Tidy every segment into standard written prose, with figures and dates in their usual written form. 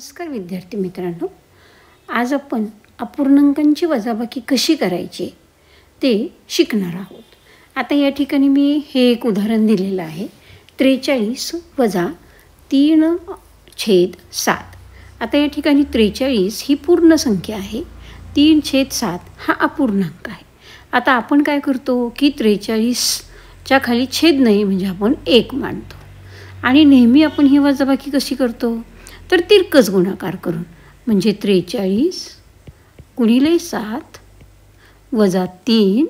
नमस्कार विद्यार्थी मित्रांनो, आज आपण अपूर्णांकांची वजाबाकी कशी करायची ते शिकणार आहोत। आता या ठिकाणी मी हे एक उदाहरण दिलेलं आहे, 43 वजा 3/7। आता या ठिकाणी 43 ही पूर्ण संख्या आहे, 3/7 हा अपूर्णांक आहे। आता आपण काय करतो की 43च्या खाली छेद नाही म्हणजे आपण 1 मांडतो आणि नेहमी आपण ही वजाबाकी कशी करतो तर तिरकस गुणाकार करून, म्हणजे 43 गुणिले 7 वजा 3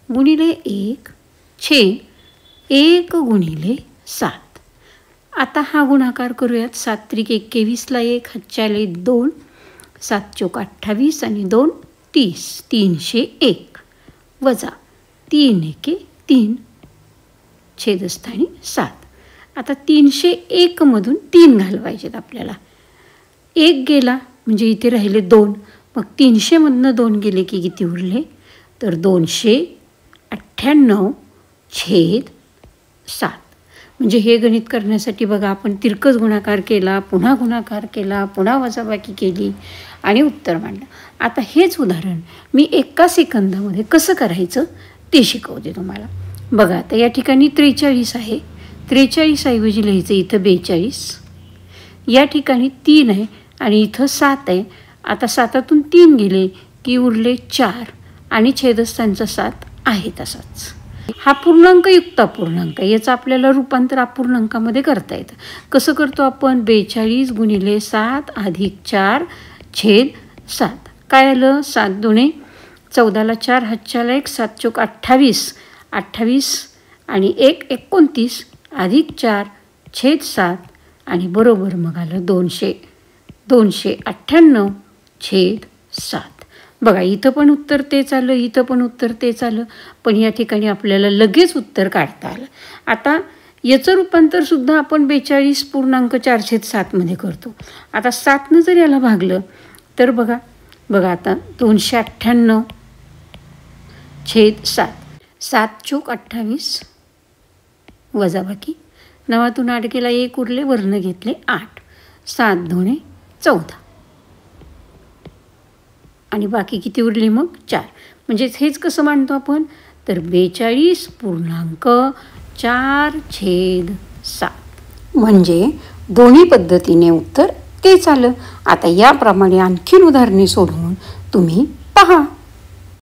गुणिले 1 छेद 1 गुणिले 7। आता हा गुणाकार करूयात। 7 त्रिक 21 ला 1, हातच्याले 2, 7 चौक 28 आणि 2 30, 301 वजा 3 एके 3 छेदस्थानी 7। आता 301 मधून 3 घालवायचेत आपल्याला। 1 गेला म्हणजे इथे राहिले 2, मग 300 मधनं 2 गेले की किती उरले तर 298/7। म्हणजे हे गणित करण्यासाठी बघा, आपण तिरकस गुणाकार केला, पुन्हा गुणाकार केला, पुन्हा वजाबाकी केली आणि उत्तर मांडलं। आता हेच उदाहरण मी एका सेकंदामध्ये कसं करायचं ते शिकवते तुम्हाला। बघा, आता या ठिकाणी 43 आहे, 43 ऐवजी लिहायचं इथं 42, या ठिकाणी 3 आहे आणि इथं 7 आहे। आता 7तून 3 गेले की उरले 4 आणि छेदस्थानचा 7 आहे तसाच। हा पूर्णांक युक्त अपूर्णांक, याचं आपल्याला रूपांतर अपूर्णांकामध्ये करता येतं। कसं करतो आपण, 42 गुणिले 7 अधिक 4 छेद 7। काय आलं, 7 दुणे 14ला 4, हातच्याला 1, 7 चौक 28, 28 आणि 1 29 अधिक 4 छेद 7 आणि बरोबर मग आलं 298/7। बघा, इथं पण उत्तर तेच आलं, इथं पण उत्तर तेच आलं, पण या ठिकाणी आपल्याला लगेच उत्तर काढता आलं। आता याचं रूपांतरसुद्धा आपण 42.4/7 मध्ये करतो। आता 7नं जर याला भागलं तर बघा आता 298/7, 7 चौक 28 वजाबाकी 9तून 8 गेला 1 उरले, वर्ण घेतले 8, 7 दुणे 14 आणि बाकी किती उरले मग 4। म्हणजे हेच कसं मांडतो आपण तर 42.4/7, म्हणजे दोन्ही पद्धतीने उत्तर तेच आलं। आता याप्रमाणे आणखीन उदाहरणे सोडवून तुम्ही पहा।